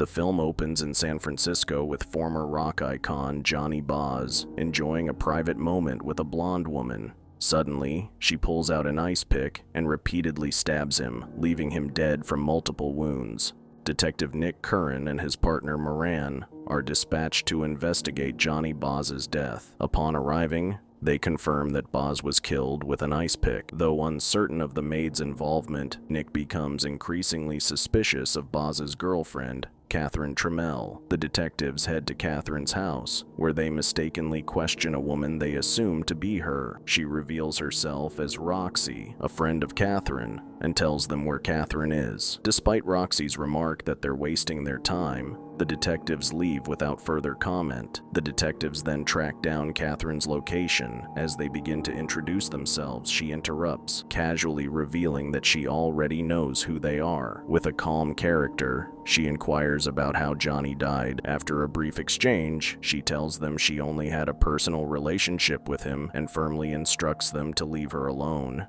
The film opens in San Francisco with former rock icon Johnny Boz enjoying a private moment with a blonde woman. Suddenly, she pulls out an ice pick and repeatedly stabs him, leaving him dead from multiple wounds. Detective Nick Curran and his partner Moran are dispatched to investigate Johnny Boz's death. Upon arriving, they confirm that Boz was killed with an ice pick. Though uncertain of the maid's involvement, Nick becomes increasingly suspicious of Boz's girlfriend, Catherine Tramell. The detectives head to Catherine's house, where they mistakenly question a woman they assume to be her. She reveals herself as Roxy, a friend of Catherine, and tells them where Catherine is. Despite Roxy's remark that they're wasting their time, the detectives leave without further comment. The detectives then track down Catherine's location. As they begin to introduce themselves, she interrupts, casually revealing that she already knows who they are. With a calm character, she inquires about how Johnny died. After a brief exchange, she tells them she only had a personal relationship with him and firmly instructs them to leave her alone.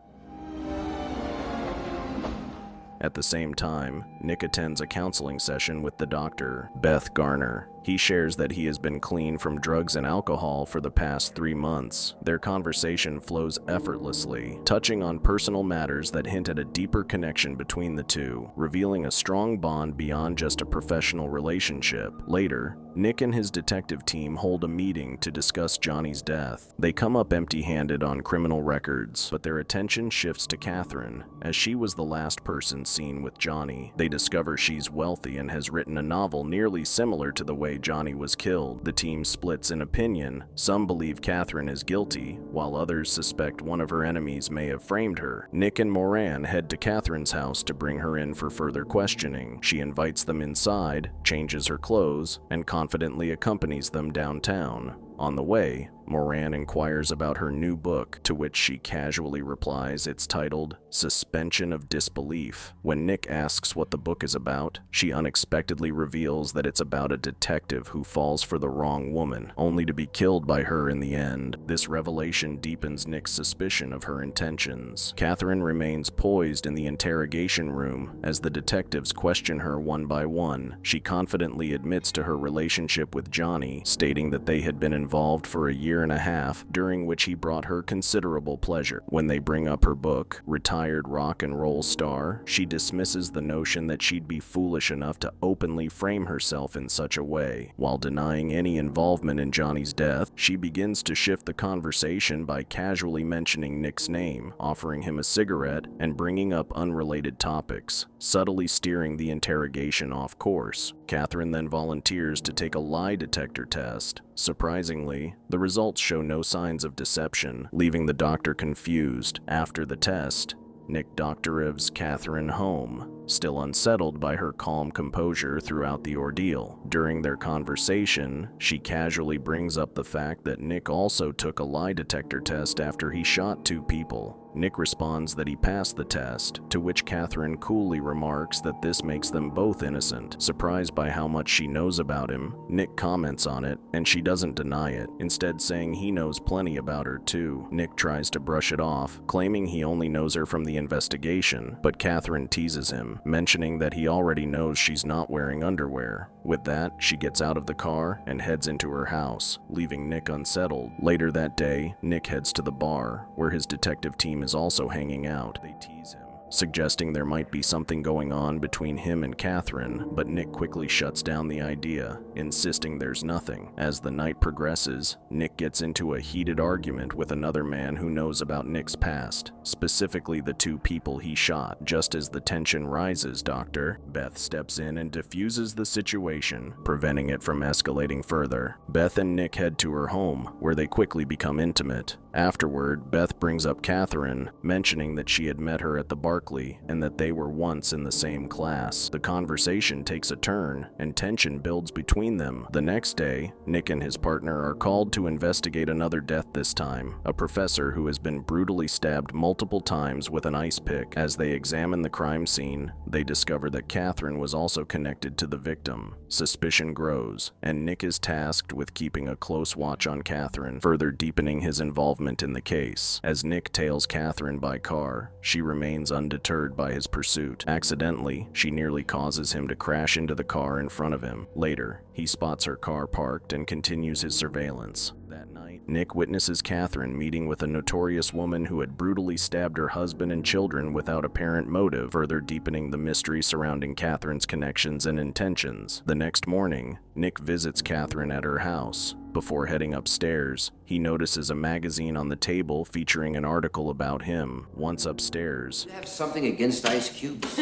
At the same time, Nick attends a counseling session with the doctor, Beth Garner. He shares that he has been clean from drugs and alcohol for the past 3 months. Their conversation flows effortlessly, touching on personal matters that hint at a deeper connection between the two, revealing a strong bond beyond just a professional relationship. Later, Nick and his detective team hold a meeting to discuss Johnny's death. They come up empty-handed on criminal records, but their attention shifts to Catherine, as she was the last person seen with Johnny. They discover she's wealthy and has written a novel nearly similar to the way Johnny was killed. The team splits in opinion. Some believe Catherine is guilty, while others suspect one of her enemies may have framed her. Nick and Moran head to Catherine's house to bring her in for further questioning. She invites them inside, changes her clothes, and confidently accompanies them downtown. On the way, Moran inquires about her new book, to which she casually replies it's titled Suspension of Disbelief. When Nick asks what the book is about, she unexpectedly reveals that it's about a detective who falls for the wrong woman, only to be killed by her in the end. This revelation deepens Nick's suspicion of her intentions. Catherine remains poised in the interrogation room as the detectives question her one by one. She confidently admits to her relationship with Johnny, stating that they had been involved for a year and a half, during which he brought her considerable pleasure. When they bring up her book, Retired Rock and Roll Star, she dismisses the notion that she'd be foolish enough to openly frame herself in such a way. While denying any involvement in Johnny's death, she begins to shift the conversation by casually mentioning Nick's name, offering him a cigarette, and bringing up unrelated topics, subtly steering the interrogation off course. Catherine then volunteers to take a lie detector test. Surprisingly, the results show no signs of deception, leaving the doctor confused. After the test, Nick drives Catherine home, still unsettled by her calm composure throughout the ordeal. During their conversation, she casually brings up the fact that Nick also took a lie detector test after he shot 2 people. Nick responds that he passed the test, to which Catherine coolly remarks that this makes them both innocent. Surprised by how much she knows about him, Nick comments on it, and she doesn't deny it, instead saying he knows plenty about her too. Nick tries to brush it off, claiming he only knows her from the investigation, but Catherine teases him, mentioning that he already knows she's not wearing underwear. With that, she gets out of the car and heads into her house, leaving Nick unsettled. Later that day, Nick heads to the bar, where his detective team is also hanging out. They tease him, suggesting there might be something going on between him and Catherine, but Nick quickly shuts down the idea, insisting there's nothing. As the night progresses, Nick gets into a heated argument with another man who knows about Nick's past, specifically the 2 people he shot. Just as the tension rises, Beth steps in and diffuses the situation, preventing it from escalating further. Beth and Nick head to her home, where they quickly become intimate. Afterward, Beth brings up Catherine, mentioning that she had met her at the Barclay and that they were once in the same class. The conversation takes a turn, and tension builds between them. The next day, Nick and his partner are called to investigate another death this time, a professor who has been brutally stabbed multiple times with an ice pick. As they examine the crime scene, they discover that Catherine was also connected to the victim. Suspicion grows, and Nick is tasked with keeping a close watch on Catherine, further deepening his involvement involvement in the case. As Nick tails Catherine by car, she remains undeterred by his pursuit. Accidentally, she nearly causes him to crash into the car in front of him. Later, he spots her car parked and continues his surveillance. That night, Nick witnesses Catherine meeting with a notorious woman who had brutally stabbed her husband and children without apparent motive, further deepening the mystery surrounding Catherine's connections and intentions. The next morning, Nick visits Catherine at her house. Before heading upstairs, he notices a magazine on the table featuring an article about him. Once upstairs, You have something against ice cubes?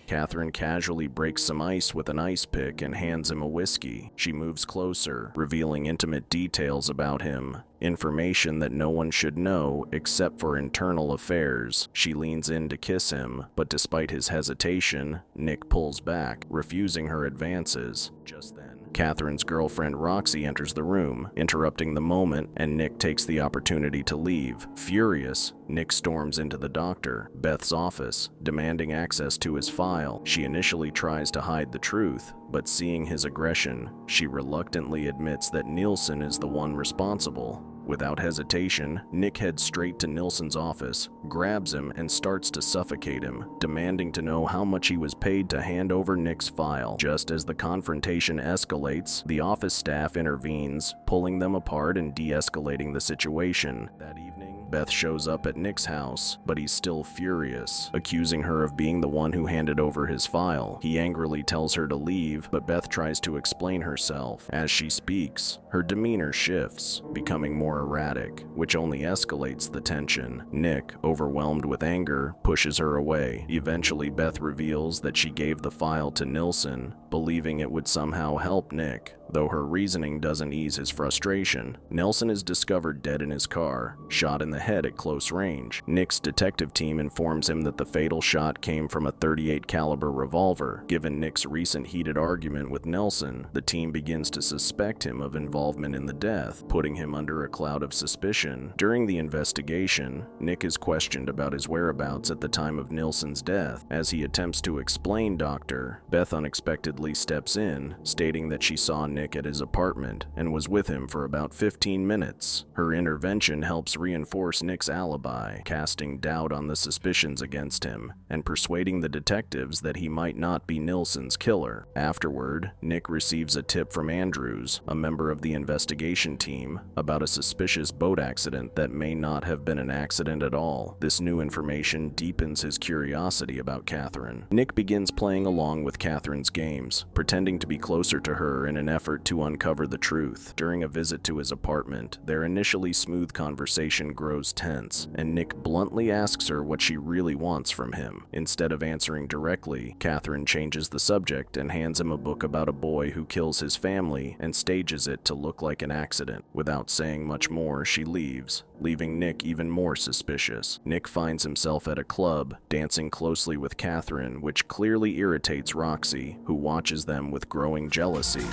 Catherine casually breaks some ice with an ice pick and hands him a whiskey. She moves closer, revealing intimate details about him, information that no one should know except for internal affairs. She leans in to kiss him, but despite his hesitation, Nick pulls back, refusing her advances. Just then, Catherine's girlfriend Roxy enters the room, interrupting the moment, and Nick takes the opportunity to leave. Furious, Nick storms into the doctor, Beth's office, demanding access to his file. She initially tries to hide the truth, but seeing his aggression, she reluctantly admits that 𝐀𝐿𝐮 is the one responsible. Without hesitation, Nick heads straight to 𝐁𝐿𝐮's office, grabs him, and starts to suffocate him, demanding to know how much he was paid to hand over Nick's file. Just as the confrontation escalates, the office staff intervenes, pulling them apart and de-escalating the situation. That evening, Beth shows up at Nick's house, but he's still furious, accusing her of being the one who handed over his file. He angrily tells her to leave, but Beth tries to explain herself. As she speaks, her demeanor shifts, becoming more erratic, which only escalates the tension. Nick, overwhelmed with anger, pushes her away. Eventually, Beth reveals that she gave the file to 𝐁𝐿𝐮, believing it would somehow help Nick. Though her reasoning doesn't ease his frustration, 𝐁𝐿𝐮 is discovered dead in his car, shot in the head at close range. Nick's detective team informs him that the fatal shot came from a .38 caliber revolver. Given Nick's recent heated argument with 𝐁𝐿𝐮, the team begins to suspect him of involvement in the death, putting him under a cloud of suspicion. During the investigation, Nick is questioned about his whereabouts at the time of 𝐁𝐿𝐮's death. As he attempts to explain, Beth unexpectedly steps in, stating that she saw Nick at his apartment and was with him for about 15 minutes. Her intervention helps reinforce Nick's alibi, casting doubt on the suspicions against him and persuading the detectives that he might not be 𝐁𝐿𝐮's killer. Afterward, Nick receives a tip from Andrews, a member of the investigation team, about a suspicious boat accident that may not have been an accident at all. This new information deepens his curiosity about Catherine. Nick begins playing along with Catherine's games, pretending to be closer to her in an effort to uncover the truth. During a visit to his apartment, their initially smooth conversation grows tense, and Nick bluntly asks her what she really wants from him. Instead of answering directly, Catherine changes the subject and hands him a book about a boy who kills his family and stages it to look like an accident. Without saying much more, she leaves, leaving Nick even more suspicious. Nick finds himself at a club, dancing closely with Catherine, which clearly irritates Roxy, who watches them with growing jealousy.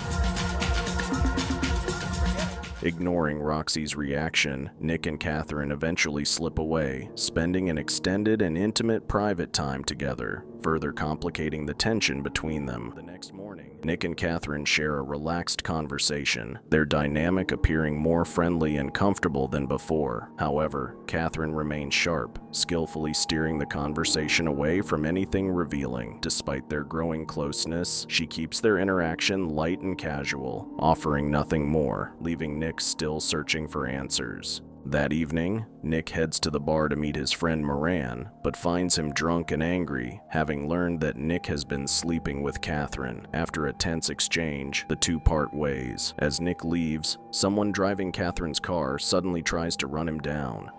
Ignoring Roxy's reaction, Nick and Catherine eventually slip away, spending an extended and intimate private time together, further complicating the tension between them. The next morning, Nick and Catherine share a relaxed conversation, their dynamic appearing more friendly and comfortable than before. However, Catherine remains sharp, skillfully steering the conversation away from anything revealing. Despite their growing closeness, she keeps their interaction light and casual, offering nothing more, leaving Nick still searching for answers. That evening, Nick heads to the bar to meet his friend Moran, but finds him drunk and angry, having learned that Nick has been sleeping with Catherine. After a tense exchange, the two part ways. As Nick leaves, someone driving Catherine's car suddenly tries to run him down.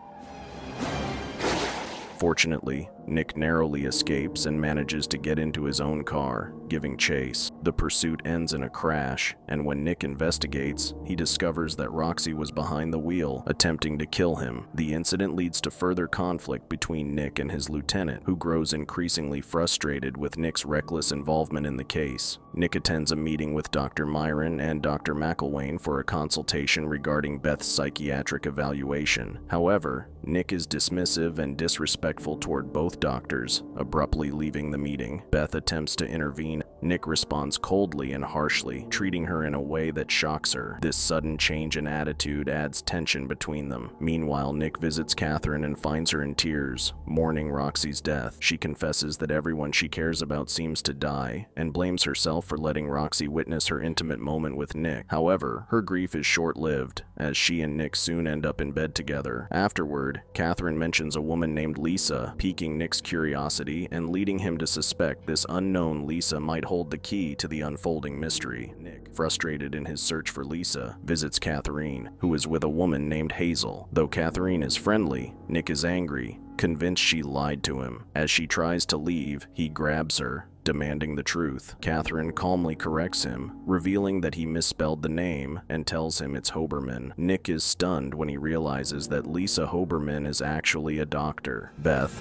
Fortunately, Nick narrowly escapes and manages to get into his own car, giving chase. The pursuit ends in a crash, and when Nick investigates, he discovers that Roxy was behind the wheel, attempting to kill him. The incident leads to further conflict between Nick and his lieutenant, who grows increasingly frustrated with Nick's reckless involvement in the case. Nick attends a meeting with Dr. Myron and Dr. McElwain for a consultation regarding Beth's psychiatric evaluation. However, Nick is dismissive and disrespectful toward both both doctors, abruptly leaving the meeting. Beth attempts to intervene. Nick responds coldly and harshly, treating her in a way that shocks her. This sudden change in attitude adds tension between them. Meanwhile, Nick visits Catherine and finds her in tears, mourning Roxy's death. She confesses that everyone she cares about seems to die, and blames herself for letting Roxy witness her intimate moment with Nick. However, her grief is short-lived, as she and Nick soon end up in bed together. Afterward, Catherine mentions a woman named Lisa, piquing Nick's curiosity and leading him to suspect this unknown Lisa might hold the key to the unfolding mystery. Nick, frustrated in his search for Lisa, visits Catherine, who is with a woman named Hazel. Though Catherine is friendly, Nick is angry, convinced she lied to him. As she tries to leave, he grabs her, demanding the truth. Catherine calmly corrects him, revealing that he misspelled the name and tells him it's Hoberman. Nick is stunned when he realizes that Lisa Hoberman is actually a doctor. Beth,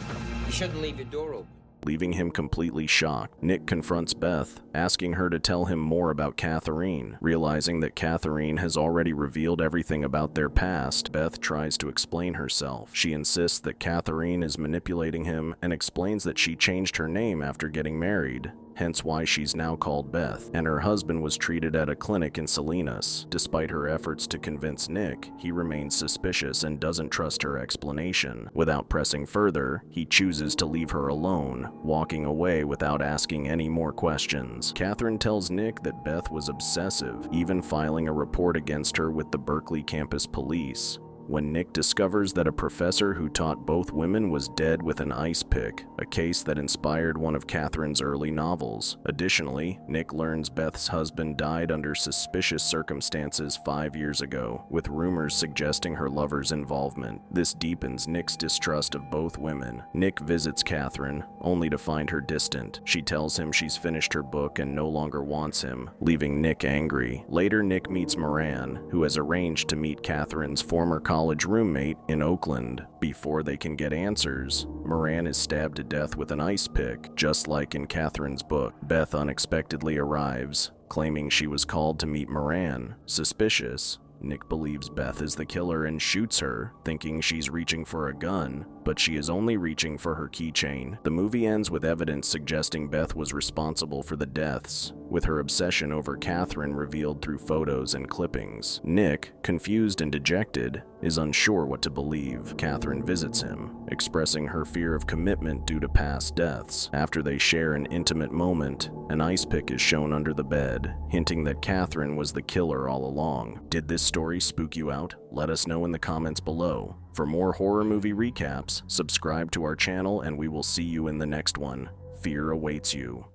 You shouldn't leave your door open. leaving him completely shocked. Nick confronts Beth, asking her to tell him more about Catherine. Realizing that Catherine has already revealed everything about their past, Beth tries to explain herself. She insists that Catherine is manipulating him and explains that she changed her name after getting married, hence why she's now called Beth, and her husband was treated at a clinic in Salinas. Despite her efforts to convince Nick, he remains suspicious and doesn't trust her explanation. Without pressing further, he chooses to leave her alone, walking away without asking any more questions. Catherine tells Nick that Beth was obsessive, even filing a report against her with the Berkeley campus police. When Nick discovers that a professor who taught both women was dead with an ice pick, a case that inspired one of Catherine's early novels. Additionally, Nick learns Beth's husband died under suspicious circumstances 5 years ago, with rumors suggesting her lover's involvement. This deepens Nick's distrust of both women. Nick visits Catherine, only to find her distant. She tells him she's finished her book and no longer wants him, leaving Nick angry. Later, Nick meets Moran, who has arranged to meet Catherine's former college roommate in Oakland. Before they can get answers, Moran is stabbed to death with an ice pick, just like in Catherine's book. Beth unexpectedly arrives, claiming she was called to meet Moran. Suspicious, Nick believes Beth is the killer and shoots her, thinking she's reaching for a gun, but she is only reaching for her keychain. The movie ends with evidence suggesting Beth was responsible for the deaths, with her obsession over Catherine revealed through photos and clippings. Nick, confused and dejected, is unsure what to believe. Catherine visits him, expressing her fear of commitment due to past deaths. After they share an intimate moment, an ice pick is shown under the bed, hinting that Catherine was the killer all along. Did this story spook you out? Let us know in the comments below. For more horror movie recaps, subscribe to our channel and we will see you in the next one. Fear awaits you.